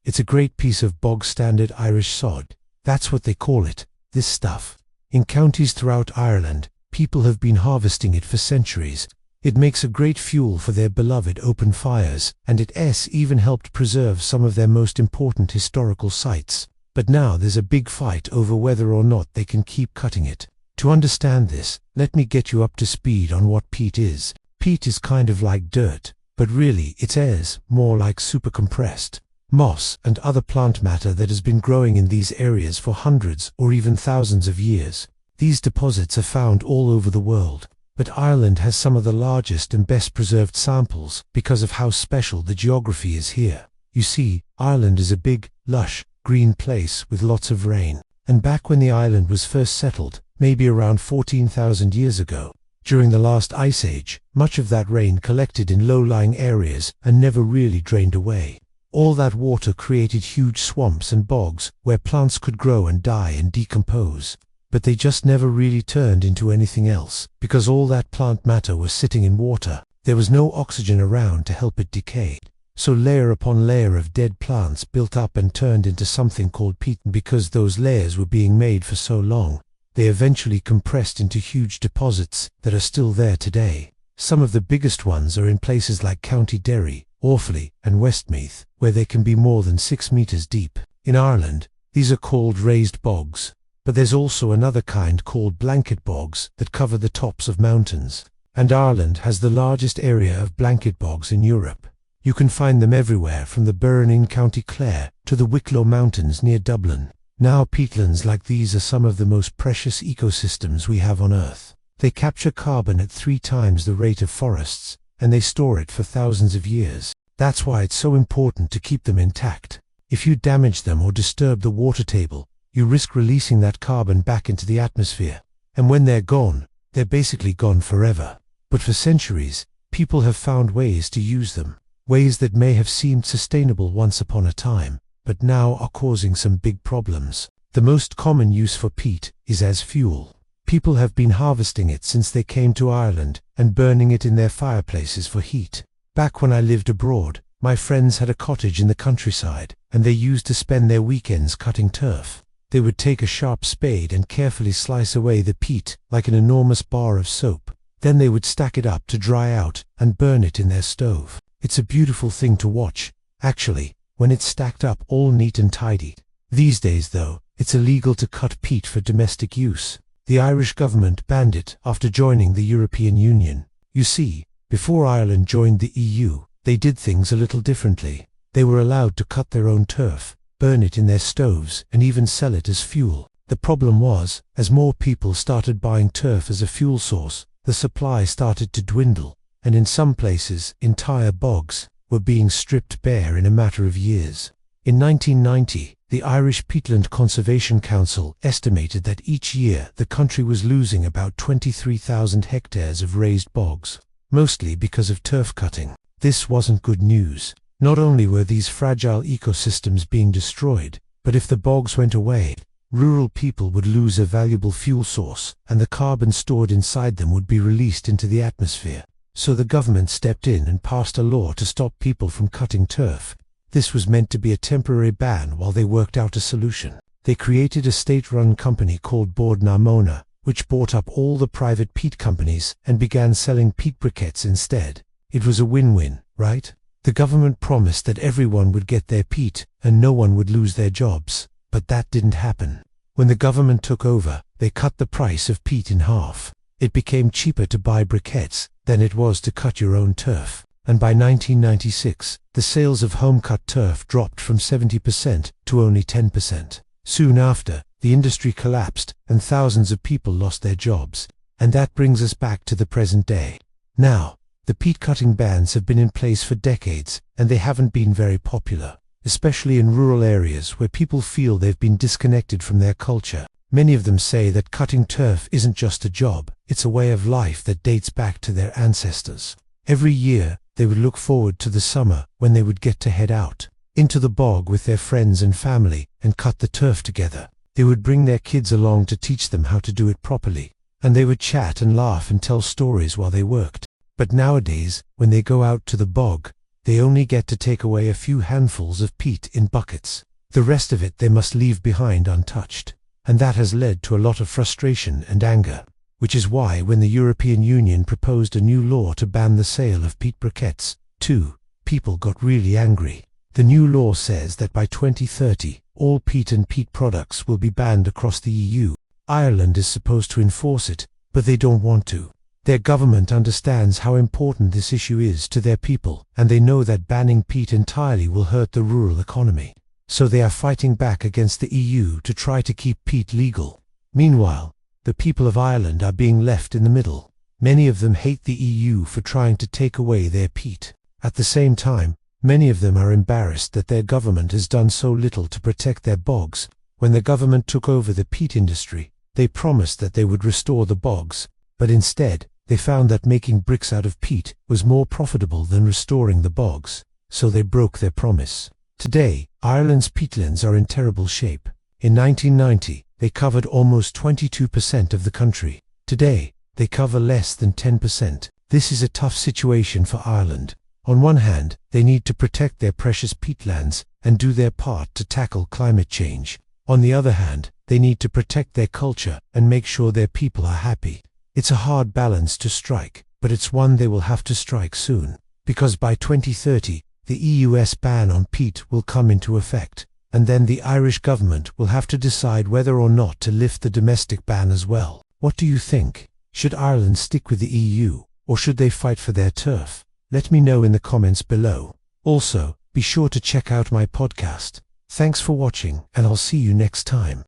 It's a great piece of bog standard Irish sod. That's what they call it, this stuff. In counties throughout Ireland, people have been harvesting it for centuries. It makes a great fuel for their beloved open fires, and it's even helped preserve some of their most important historical sites. But now there's a big fight over whether or not they can keep cutting it. To understand this, let me get you up to speed on what peat is. Peat is kind of like dirt, but really it's more like supercompressed moss and other plant matter that has been growing in these areas for hundreds or even thousands of years. These deposits are found all over the world, but Ireland has some of the largest and best preserved samples because of how special the geography is here. You see, Ireland is a big, lush, green place with lots of rain. And back when the island was first settled, maybe around 14,000 years ago, during the last ice age, much of that rain collected in low-lying areas and never really drained away. All that water created huge swamps and bogs where plants could grow and die and decompose. But they just never really turned into anything else, because all that plant matter was sitting in water. There was no oxygen around to help it decay. So layer upon layer of dead plants built up and turned into something called peat. And because those layers were being made for so long, they eventually compressed into huge deposits that are still there today. Some of the biggest ones are in places like County Derry, Offaly and Westmeath, where they can be more than 6 meters deep. In Ireland, these are called raised bogs. But there's also another kind called blanket bogs that cover the tops of mountains. And Ireland has the largest area of blanket bogs in Europe. You can find them everywhere from the Burren in County Clare to the Wicklow Mountains near Dublin. Now peatlands like these are some of the most precious ecosystems we have on Earth. They capture carbon at 3 times the rate of forests, and they store it for thousands of years. That's why it's so important to keep them intact. If you damage them or disturb the water table, you risk releasing that carbon back into the atmosphere. And when they're gone, they're basically gone forever. But for centuries, people have found ways to use them. Ways that may have seemed sustainable once upon a time, but now are causing some big problems. The most common use for peat is as fuel. People have been harvesting it since they came to Ireland and burning it in their fireplaces for heat. Back when I lived abroad, my friends had a cottage in the countryside, and they used to spend their weekends cutting turf. They would take a sharp spade and carefully slice away the peat like an enormous bar of soap. Then they would stack it up to dry out and burn it in their stove. It's a beautiful thing to watch, actually, when it's stacked up all neat and tidy. These days, though, it's illegal to cut peat for domestic use. The Irish government banned it after joining the European Union. You see, before Ireland joined the EU, they did things a little differently. They were allowed to cut their own turf, burn it in their stoves, and even sell it as fuel. The problem was, as more people started buying turf as a fuel source, the supply started to dwindle, and in some places, entire bogs were being stripped bare in a matter of years. In 1990, the Irish Peatland Conservation Council estimated that each year the country was losing about 23,000 hectares of raised bogs, mostly because of turf cutting. This wasn't good news. Not only were these fragile ecosystems being destroyed, but if the bogs went away, rural people would lose a valuable fuel source, and the carbon stored inside them would be released into the atmosphere. So the government stepped in and passed a law to stop people from cutting turf. This was meant to be a temporary ban while they worked out a solution. They created a state-run company called Bord na Móna, which bought up all the private peat companies and began selling peat briquettes instead. It was a win-win, right? The government promised that everyone would get their peat and no one would lose their jobs. But that didn't happen. When the government took over, they cut the price of peat in half. It became cheaper to buy briquettes than it was to cut your own turf. And by 1996, the sales of home-cut turf dropped from 70% to only 10%. Soon after, the industry collapsed and thousands of people lost their jobs. And that brings us back to the present day. Now, the peat cutting bans have been in place for decades, and they haven't been very popular, especially in rural areas where people feel they've been disconnected from their culture. Many of them say that cutting turf isn't just a job, it's a way of life that dates back to their ancestors. Every year, they would look forward to the summer when they would get to head out into the bog with their friends and family and cut the turf together. They would bring their kids along to teach them how to do it properly, and they would chat and laugh and tell stories while they worked. But nowadays, when they go out to the bog, They only get to take away a few handfuls of peat in buckets. The rest of it they must leave behind untouched. And that has led to a lot of frustration and anger, which is why when the European Union proposed a new law to ban the sale of peat briquettes, too, people got really angry. The new law says that by 2030, all peat and peat products will be banned across the EU. Ireland is supposed to enforce it, but they don't want to. Their government understands how important this issue is to their people, and they know that banning peat entirely will hurt the rural economy. So they are fighting back against the EU to try to keep peat legal. Meanwhile, the people of Ireland are being left in the middle. Many of them hate the EU for trying to take away their peat. At the same time, many of them are embarrassed that their government has done so little to protect their bogs. When the government took over the peat industry, they promised that they would restore the bogs, but instead, they found that making bricks out of peat was more profitable than restoring the bogs, so they broke their promise. Today, Ireland's peatlands are in terrible shape. In 1990, they covered almost 22% of the country. Today, they cover less than 10%. This is a tough situation for Ireland. On one hand, they need to protect their precious peatlands and do their part to tackle climate change. On the other hand, they need to protect their culture and make sure their people are happy. It's a hard balance to strike, but it's one they will have to strike soon, because by 2030, the EU's ban on peat will come into effect, and then the Irish government will have to decide whether or not to lift the domestic ban as well. What do you think? Should Ireland stick with the EU, or should they fight for their turf? Let me know in the comments below. Also, be sure to check out my podcast. Thanks for watching, and I'll see you next time.